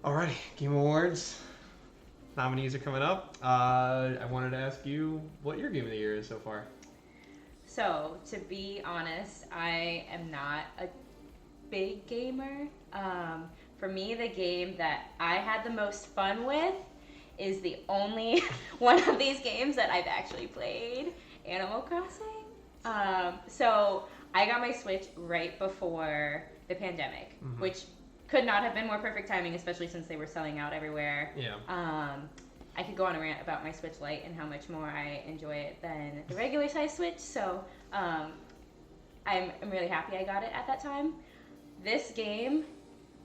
Alrighty, Game Awards nominees are coming up. I wanted to ask you what your game of the year is so far. So, to be honest, I am not a big gamer. For me, the game that I had the most fun with is the only one of these games that I've actually played, Animal Crossing. So, I got my Switch right before the pandemic, which could not have been more perfect timing, especially since they were selling out everywhere. Yeah. I could go on a rant about my Switch Lite and how much more I enjoy it than the regular size Switch. So I'm really happy I got it at that time. This game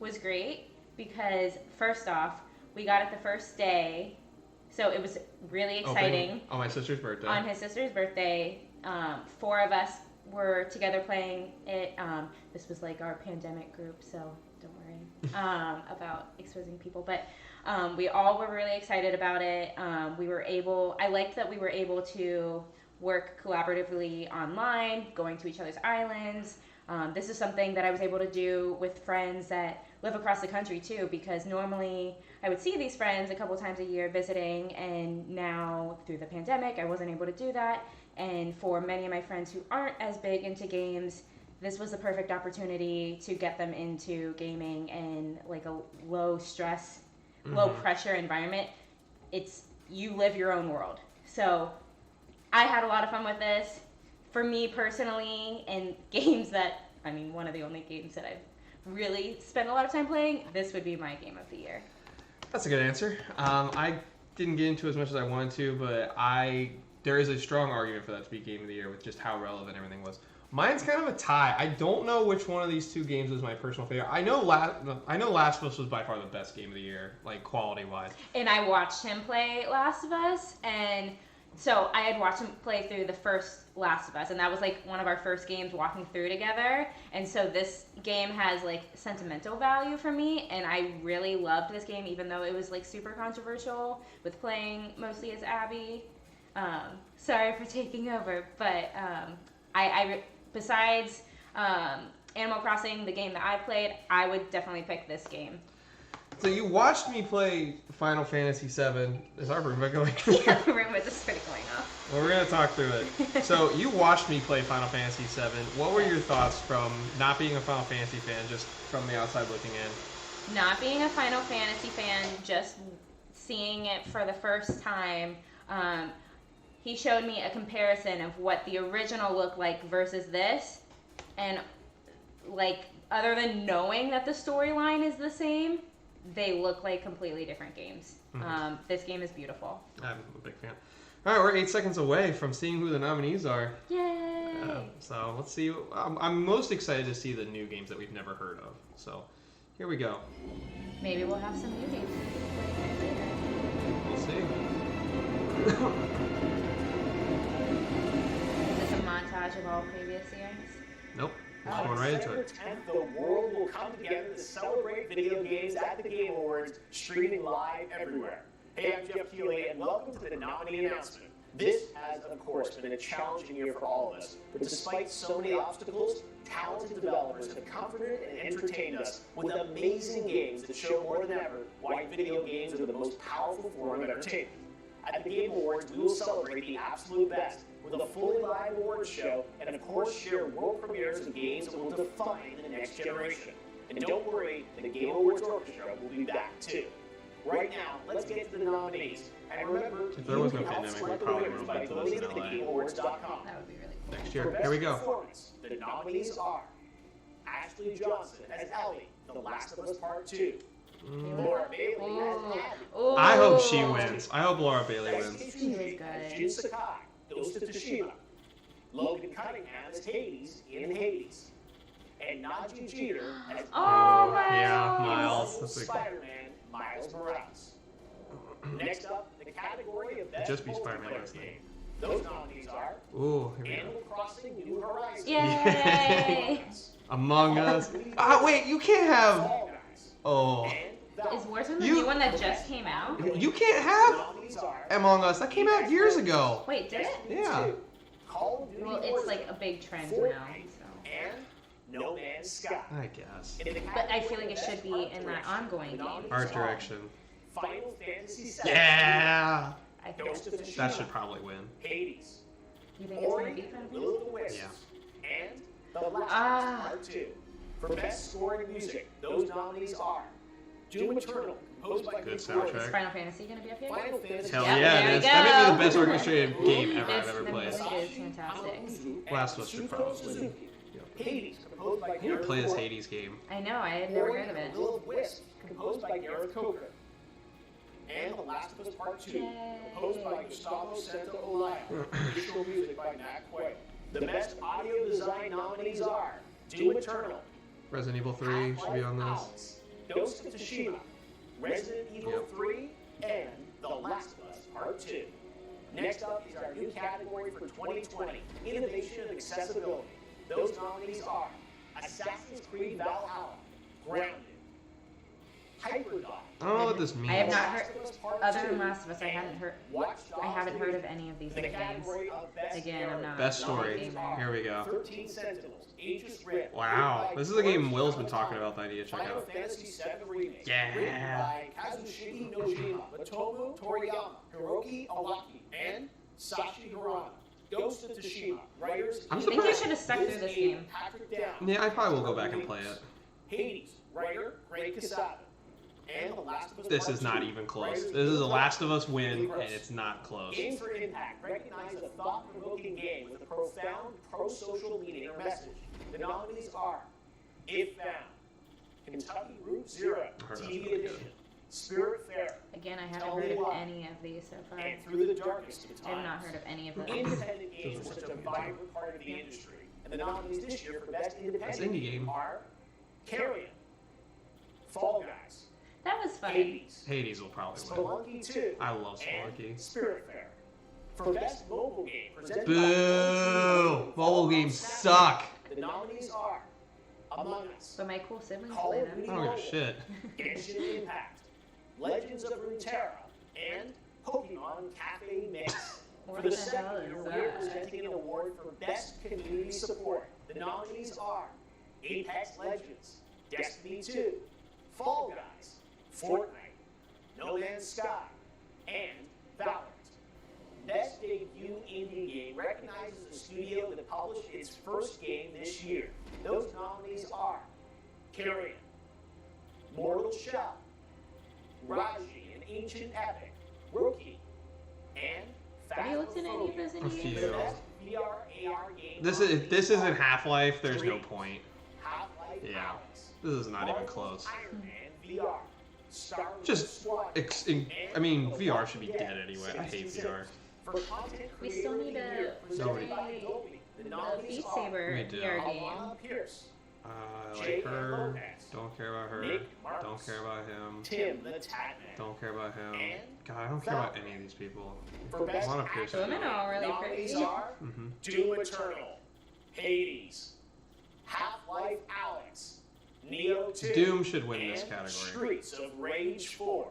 was great because first off, we got it the first day, so it was really exciting. On my sister's birthday. On his sister's birthday, 4 of us were together playing it. This was like our pandemic group, so don't worry about exposing people. But we all were really excited about it. I liked that we were able to work collaboratively online, going to each other's islands. This is something that I was able to do with friends that live across the country too, because normally I would see these friends a couple times a year visiting, and now through the pandemic I wasn't able to do that. And for many of my friends who aren't as big into games, this was the perfect opportunity to get them into gaming in like a low stress, low pressure environment. You live your own world. So I had a lot of fun with this. For me personally, and games that, one of the only games that I've really spent a lot of time playing, this would be my game of the year. That's a good answer. I didn't get into as much as I wanted to, but there is a strong argument for that to be game of the year with just how relevant everything was. Mine's kind of a tie. I don't know which one of these two games is my personal favorite. I know Last of Us was by far the best game of the year, like quality-wise. And I watched him play Last of Us, and so I had watched him play through the first Last of Us, and that was like one of our first games walking through together. And so this game has like sentimental value for me, and I really loved this game, even though it was like super controversial with playing mostly as Abby. Sorry for taking over, but besides Animal Crossing, the game that I played, I would definitely pick this game. So you watched me play Final Fantasy VII. Is our Roomba going? Yeah, the Roomba just started going off. Well, we're going to talk through it. So you watched me play Final Fantasy VII. What were your thoughts from not being a Final Fantasy fan, just from the outside looking in? Not being a Final Fantasy fan, just seeing it for the first time, he showed me a comparison of what the original looked like versus this, and like other than knowing that the storyline is the same, they look like completely different games. This game is beautiful. I'm a big fan. All right, we're 8 seconds away from seeing who the nominees are. Yay! So let's see. I'm most excited to see the new games that we've never heard of. So here we go. Maybe we'll have some new games later. We'll see. Is this a montage of all previous years? Nope. We're going right into it. December 10th, the world will come together to celebrate video games at the Game Awards, streaming live everywhere. Hey, I'm Jeff Keeley, and welcome to the nominee announcement. This has, of course, been a challenging year for all of us, but despite so many obstacles, talented developers have comforted and entertained us with amazing games that show more than ever why video games are the most powerful form of entertainment. At the Game Awards, we will celebrate the absolute best with a fully live awards show and, of course, share world premieres of games that will define the next generation. And don't worry, the Game Awards Orchestra will be back, too. Right now, let's get to the nominees. And remember, If there was no you can help pandemic, we select the probably winners would by have been doing voting this at in LA. thegameawards.com. That would be really cool. Next For year. best Here we go. performance, the nominees are Ashley Johnson as Ellie, The Last of Us Part 2. Laura Bailey as Abby. I hope she wins. I hope Laura Bailey wins. She was good. As Jin Sakai, Ghost of Tsushima. Logan Cunningham as Hades in Hades. And Najee Jeter as Oh, Miles. Yeah, Miles. That's a Spider-Man Miles Morales. Next up, the category of best Just be multiplayer Spider-Man, last game. Those nominees are Ooh, here we go. Animal Crossing New Horizons. Yay! Among Us. Wait, you can't have. Fall Guys. Oh. And Is Warzone the You- new one that just came out? You can't have nominees are Among Us. That came out years ago. Wait, did it? Yeah. Call of Duty Well, it's Warzone, like a big trend now. Fortnite, So. and No Man's Sky. I guess. In the But I feel category like it of should Best be Art in that Direction, ongoing the game. nominees Art are direction. Final Fantasy VII. Yeah. I think Ghost of Tsushima. That should probably win. Hades. you think it's gonna Ori be and Final the Will of Fantasy? the Wisps. Yeah. And The Last of Us Ah. Part 2. For Best Score in Music, those nominees are Doom Eternal, composed by Good Nick soundtrack. Is Gordon. Final Fantasy gonna be up here? Final Fantasy Hell Yeah, yeah, there it you is. That may be go. the best orchestrated game ever I've It's- ever the played. music is fantastic. Last of Us should probably win. Hades, composed by I need to Gareth play this Coker. Hades game. I know, I had never Ori heard of and it. the Will of the Wisps, composed by Gareth Coker. And The Last of Us Part 2, Yay. composed by Gustavo Santaolalla. Additional music by Matt Quayle. The best audio design nominees are Doom Eternal, Resident Evil 3 should be on this. Alex, Ghost of Tsushima, Resident Evil Yep. 3, and The Last of Us Part 2. Next up is our new category for 2020, Innovation and Accessibility. Those nominees are Assassin's Creed Valhalla, Grounded, Hyperdot. I don't know what this means. I have not Last heard, of Us Part other 2, than Last of Us, I and haven't heard, Watch I Dogs haven't heard of 3. any of these In the other games. category of Best Again, I'm not. Best a story. gamer. Here we go. 13 Sentinels, Aegis Rim. Wow, this is a game Will's been talking about that I need to check Final out. Fantasy VII Remake. Yeah. Written by Kazushige Nojima, Matomu Toriyama, Hiroki Awaki, and Sashi Hirano. Ghost of Tsushima. Writers. I'm I think you surprised. should have stuck through this game. Patrick Down. Yeah, I probably will go back and play it. Hades. Writer Greg Quesada. And The Last of Us This Part is not 2. even close. Writers This is a Neil Last of Druckmann, Us win, Andy Gross. and it's not close. Games for Impact recognize a thought-provoking game with a profound pro-social meaning or message. The nominees are If Found, Kentucky Route Zero, I heard that's TV really good. Edition, Spiritfarer, Again, I haven't Tell heard me of why. any of these so far. and Through the Darkest of I have Times. not heard of any of them. Independent games are such a vibrant part of the industry, and the nominees this year for Best Independent indie game. are Carrion, Fall Guys, That was fun. Hades, Hades will probably win. Spelunky 2, I love and Spelunky. Spiritfarer. For Best Mobile Game, presented Boo! by Mobile games suck. The nominees are Among Us, But my cool siblings Call play of them. Duty I don't Mobile, give a shit. Genshin Impact, Legends of Runeterra, and Pokemon Cafe Mix. What For the the second hell year, is we are that? presenting an award for Best Community Support. The nominees are Apex Legends, Destiny 2, Fall Guys, Fortnite, No Man's Sky, and Valorant. Best Debut Indie Game recognizes the studio that published its first game this year. Those nominees are Carrion, Mortal Shell, Raji, an Ancient Epic, Rookie, and Have you looked at any of those A indie few. games? the best VR AR game. This isn't Half-Life. There's no point. Half-Life Yeah. Alyx, This is not even Marvel's close. Iron Man VR, Star Wars Just, Squadron, I mean, VR should be dead anyway. I hate VR. For content We still creator of need the a- year, presented by a- Adobe. The The nominees Beat are Saber We do. VR game. Alana Pierce, I like J.M. her. Lopez, Don't care about her. Nick Marks, Don't care about him. Tim the Tatman. Don't care about him. And God, I don't care about any of these people. For best Lana Pierce. The women are all really nominees pretty. are Mm-hmm. Doom Eternal, Hades, Half-Life Alyx, Neo 2, Doom should win this and category. Streets of Rage 4.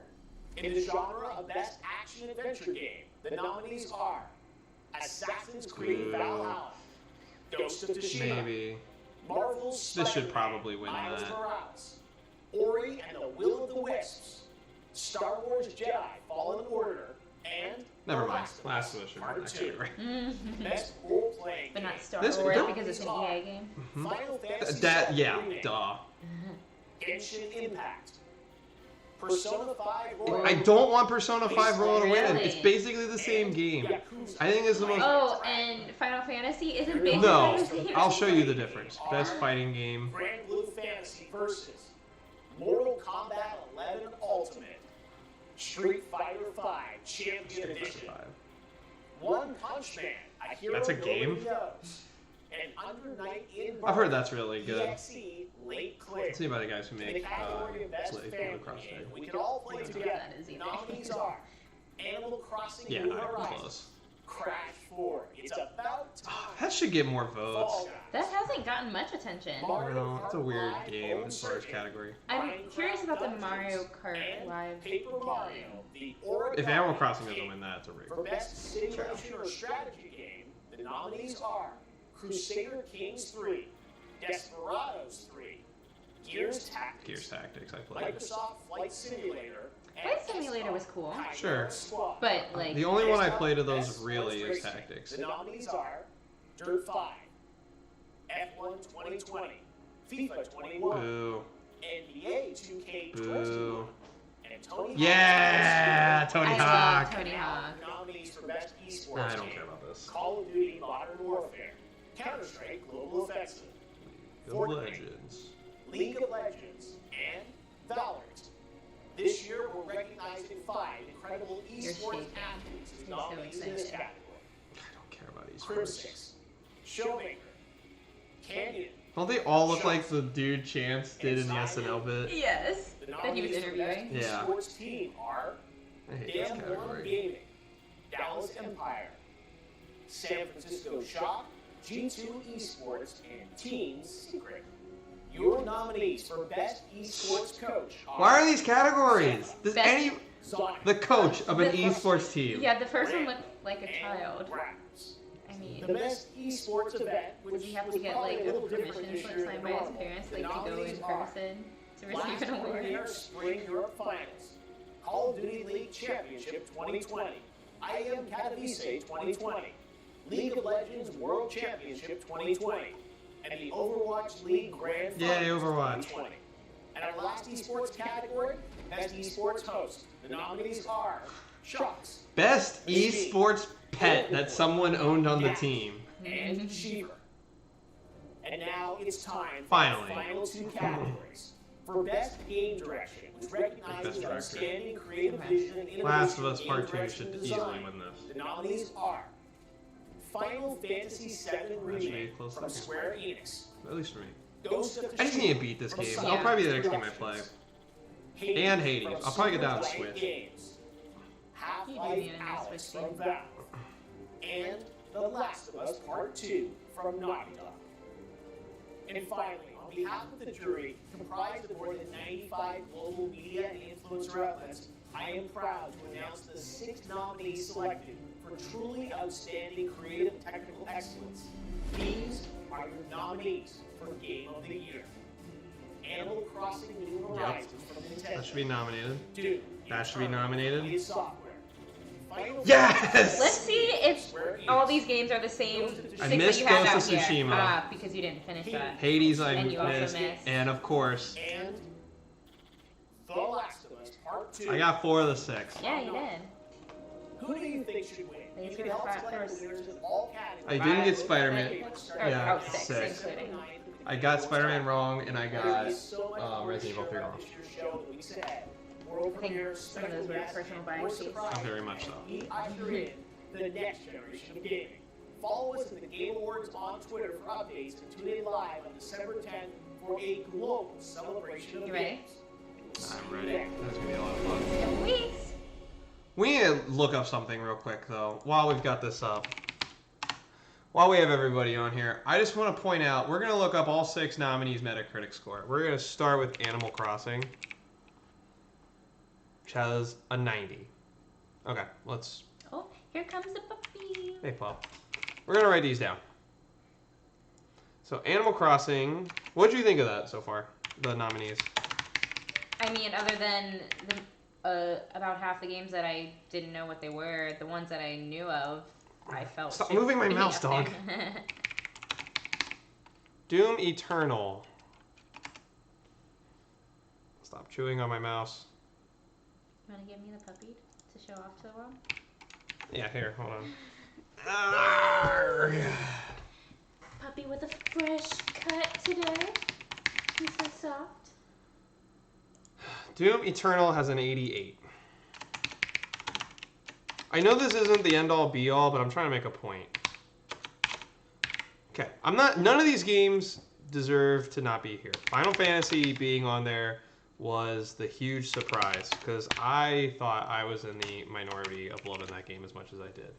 In the genre of Best Action Adventure Game, the nominees are Assassin's Creed Ooh. Valhalla, Ghost of Tsushima, Maybe. Marvel's This should Spider-Man, probably win Miles that. Morales, Ori and the Will of the Wisps, Star Wars Jedi Fallen Order, and Never The mind. Last of Us should win Part that 2. category. Mhm. Best role-playing But not game. Star This- Wars don't- because it's an EA game. Mhm. Final Fantasy That, VII yeah, Remake, duh. Genshin Impact, Persona 5 Royal. I don't want Persona 5 Royal to win. Really? It's basically the same game. I think it's the most. Oh, and Final Fantasy isn't basically No, the same. I'll show you the difference. Best fighting game. Grand Blue Fantasy versus Mortal Kombat 11 Ultimate, Street Fighter 5 Champion Street Fighter Edition, 5. One Punch Man, a hero That's a nobody game? knows, and Under Night in I've heard that's really good. EXE Late Clear. Let's see about the guys who In the make category of Best Blade Family Cross Game, Trade. we can all play I don't know together. what that is The either. nominees are Animal Crossing Yeah, New not even Horizons, close. Crash 4, It's About Time, That should get more votes. Fall Guys, That hasn't gotten much attention. I don't know. It's a weird game as far as category. I'm curious about the Mario Kart and Live Paper Mario, game. the Origami If Animal Crossing doesn't King. win that, it's a rig. For Best Simulation or Strategy Game, the nominees are Crusader Kings 3, Desperados 3, Gears Tactics, Gears Tactics, I played. Microsoft Flight Simulator, Flight Simulator was cool. Sure. Squad. But, like... The only one I played of those really is Tactics. The nominees are Dirt 5, F1 2020, FIFA 21, Boo. NBA 2K21, Boo. and Tony Hawk. Yeah! Tony I Hawk! love Tony Hawk. Nominees for Best Esports I don't Game, care about this. Call of Duty Modern Warfare, Counter-Strike Global Offensive, Go Fortnite, Legends. League of Legends, and Valorant. This year, we're recognizing 5 incredible You're esports shaking. athletes as I'm so nominees in this excited. category. I don't care about Crew esports. 6, Showmaker, Canyon, Don't they all look like the dude Chance did in the SNL bit? Yes. the That he was nominees for Best interviewing. Yeah. Esports team are I hate this Damn One category. Gaming, Dallas Empire, San Francisco Shock, G2 Esports, and Team Secret. Your nominees for Best Esports Coach are Why are these categories? Does Best- any... Zonic, The coach of an The- esports team. Yeah, the first one looked like a and child. Raps. I mean, The Best Esports Event, which would you have to was get, probably like, a a little different permission this slip year signed than by his normal. parents, The like, to go nominees in are person to Last receive an award? Premier Spring Europe Finals, Call of Duty League Championship 2020, IM Katowice 2020, League of Legends World Championship 2020, and the Overwatch League Grand Yay, Finals Overwatch. 2020. And our last esports category, Best Esports Host. The nominees are Shocks, Best esports pet that someone owned on the team. and Shiver. And now it's time for Finally. the final 2 categories. For Best Game Direction, which recognizes Best director. outstanding creative vision and innovation Last of Us in Part game 2 direction should and easily design. win this. The nominees are Final Fantasy VII Remake close from second. Square Enix, At least for me. Ghost of I just need to Tsushima beat this from game. Sonic I'll probably be the next game I Productions, play. And Hades. from I'll probably get that on Super Giant Switch. Games, You Half-Life do need a nice Alyx Switch from game. Valve, and The Last of Us Part 2 from Naughty Dog. And finally, on behalf of the jury, comprised of more than 95 global media and influencer outlets, I am proud to announce the 6 nominees selected for truly outstanding creative and technical excellence. These are your nominees for Game of the Year. Animal Crossing New Horizons from Nintendo. That should be nominated. Dude, That should be nominated. id Software. Final Yes! Let's see if all these games are the same I 6 missed that you have out Ghost of here. Tsushima. Ah, because you didn't finish that. Hades I And you also missed. missed. And of course, and The Last of Us Part 2. I got 4 of the 6. Yeah, you did. Who do you think should win? Thanks You for can the help clap select first. the winners in all I categories. didn't get Spider-Man. Or, Yeah, oh, 6, 6. including. I got Spider-Man wrong, and I got There is so much more to Resident Evil 3 share wrong. about this year's show in the weeks ahead. World I think premieres, some of special those were guests, personal and buying more sheets. surprises. Very much so. We usher in the next generation of gaming. Follow us at the Game Awards on Twitter for updates and tune in live on December 10th for a global celebration of You ready? games. I'm ready. That's gonna be a lot of fun. Weeks. We need to look up something real quick, though, while we've got this up. While we have everybody on here, I just want to point out, we're going to look up all 6 nominees' Metacritic score. We're going to start with Animal Crossing, which has a 90. Okay, let's... Oh, here comes the puppy. Hey, Pop. We're going to write these down. So, Animal Crossing, what did you think of that so far, the nominees? I mean, other than the, about half the games that I didn't know what they were, the ones that I knew of, I felt. Stop should moving my be mouse, up dog. there. Doom Eternal. Stop chewing on my mouse. You want to give me the puppy to show off to the world? Yeah, here, hold on. Arrgh. Puppy with a fresh cut today. He's so soft. Doom Eternal has an 88. I know this isn't the end-all be-all, but I'm trying to make a point. Okay, none of these games deserve to not be here. Final Fantasy being on there was the huge surprise, because I thought I was in the minority of loving that game as much as I did.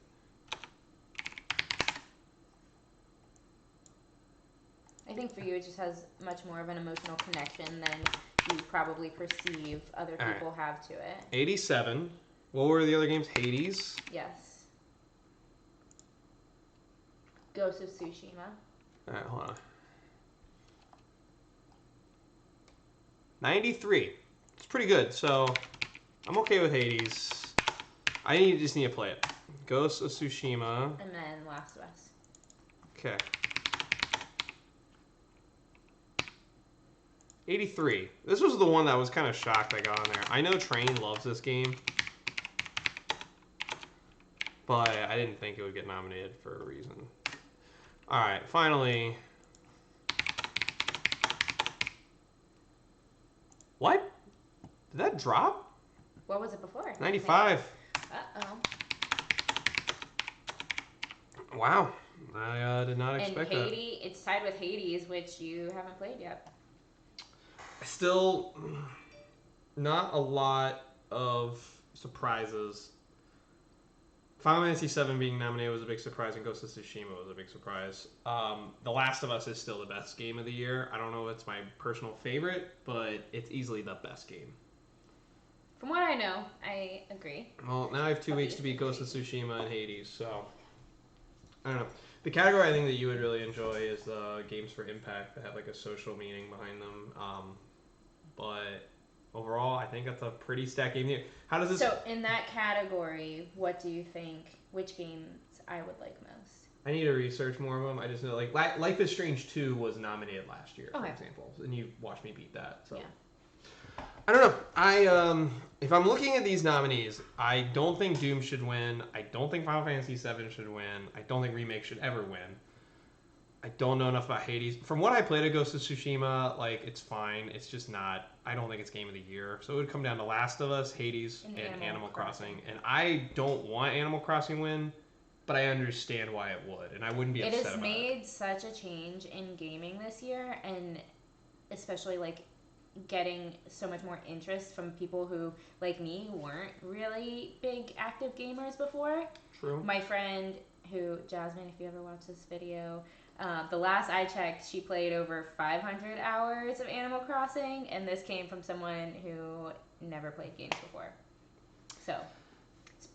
I think for you, it just has much more of an emotional connection than you probably perceive other All right. people have to it. 87. What were the other games? Hades. Yes. Ghost of Tsushima. All right, hold on. 93. It's pretty good, so I'm okay with Hades. I just need to play it. Ghost of Tsushima. And then Last of Us. Okay. 83. This was the one that I was kind of shocked I got on there. I know Train loves this game, but I didn't think it would get nominated for a reason. Alright, finally. What? Did that drop? What was it before? 95. Uh-oh. Wow. I did not expect and that. Hades, it's tied with Hades, which you haven't played yet. Still, not a lot of surprises. Final Fantasy VII being nominated was a big surprise, and Ghost of Tsushima was a big surprise. The Last of Us is still the best game of the year. I don't know if it's my personal favorite, but it's easily the best game. From what I know, I agree. Well, now I have 2 weeks to beat Ghost of Tsushima and Hades, so I don't know. The category I think that you would really enjoy is the games for impact that have like a social meaning behind them. But overall, I think that's a pretty stacked game here. How does this? So in that category, what do you think? Which games I would like most? I need to research more of them. I just know like Life is Strange 2 was nominated last year, for example, and you watched me beat that. So yeah. I don't know. If I'm looking at these nominees, I don't think Doom should win. I don't think Final Fantasy VII should win. I don't think Remake should ever win. I don't know enough about Hades. From what I played at Ghost of Tsushima, like, it's fine. It's just not... I don't think it's Game of the Year. So it would come down to Last of Us, Hades, and Animal Crossing. And I don't want Animal Crossing win, but I understand why it would. And I wouldn't be upset about it. It has made such a change in gaming this year, and especially, like, getting so much more interest from people who, like me, weren't really big active gamers before. True. My friend who, Jasmine, if you ever watch this video... the last I checked, she played over 500 hours of Animal Crossing, and this came from someone who never played games before. So, that's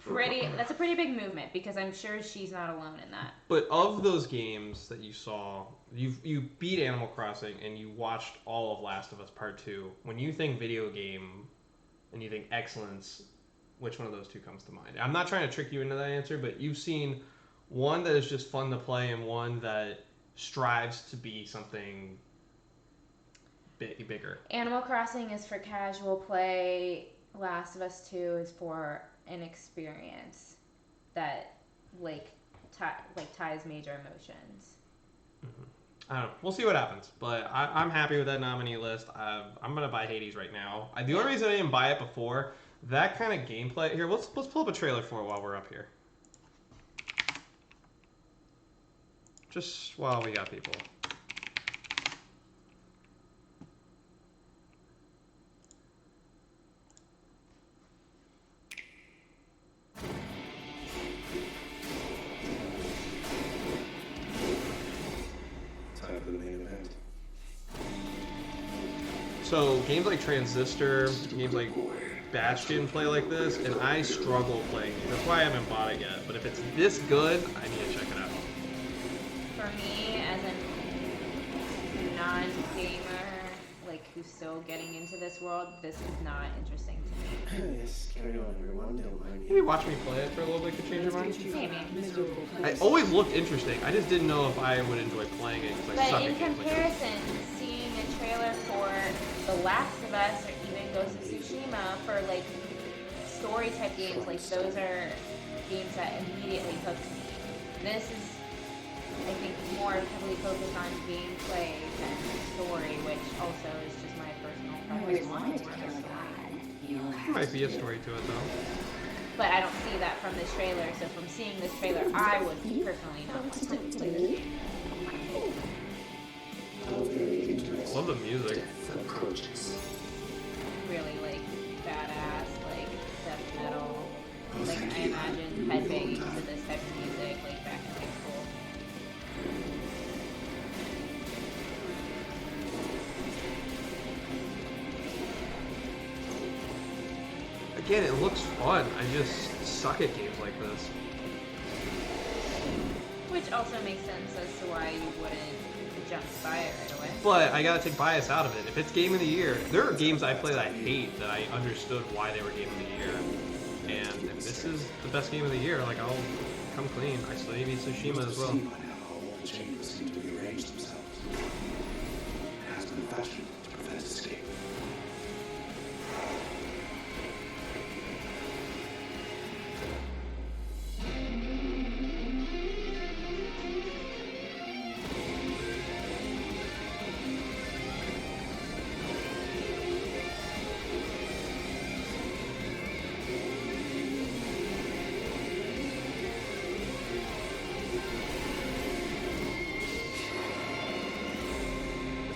a pretty big movement, because I'm sure she's not alone in that. But of those games that you saw, you beat Animal Crossing, and you watched all of Last of Us Part 2. When you think video game, and you think excellence, which one of those two comes to mind? I'm not trying to trick you into that answer, but you've seen one that is just fun to play, and one that strives to be something bigger. Animal Crossing is for casual play. Last of Us 2 is for an experience that ties major emotions. Mm-hmm. I don't know. We'll see what happens, but I'm happy with that nominee list. I'm gonna buy Hades right now. The only reason I didn't buy it before, that kind of gameplay. Here, let's pull up a trailer for it while we're up here. Just while we got people. Time for the main event. So games like Transistor, games like Bastion play like this, and I struggle playing these. That's why I haven't bought it yet. But if it's this good, I need to check it out. For me, as a non-gamer, like, who's still getting into this world, this is not interesting to me. Yes, carry on, everyone. Don't mind Maybe watch me play it for a little bit could change your mind. Maybe. It always looked interesting. I just didn't know if I would enjoy playing it because I suck But in at games like this. comparison, seeing a trailer for The Last of Us or even Ghost of Tsushima for, like, story-type games, like, those are games that immediately hook me. This is, I think, more heavily focused on gameplay than story, which also is just my personal preference. There might be a story to it though. But I don't see that from this trailer, so from seeing this trailer, I would personally not want to play this game. Love the music. Really, like, badass, like, death metal. Like, I imagine headbanging to this type of music, like, back in high school. Again, it looks fun. I just suck at games like this. Which also makes sense as to why you wouldn't jump to buy it right away. But I gotta take bias out of it. If it's game of the year, there are games I play that I hate that I understood why they were game of the year. And if this is the best game of the year, like I'll come clean. I still need Tsushima as well. By now, all the chambers seem to rearrange themselves. It has been fashioned to prevent escape.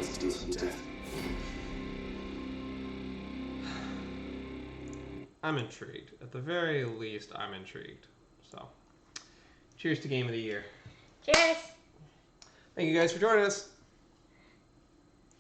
Let's do some death. I'm intrigued. At the very least, I'm intrigued. So, cheers to game of the year. Cheers! Thank you guys for joining us.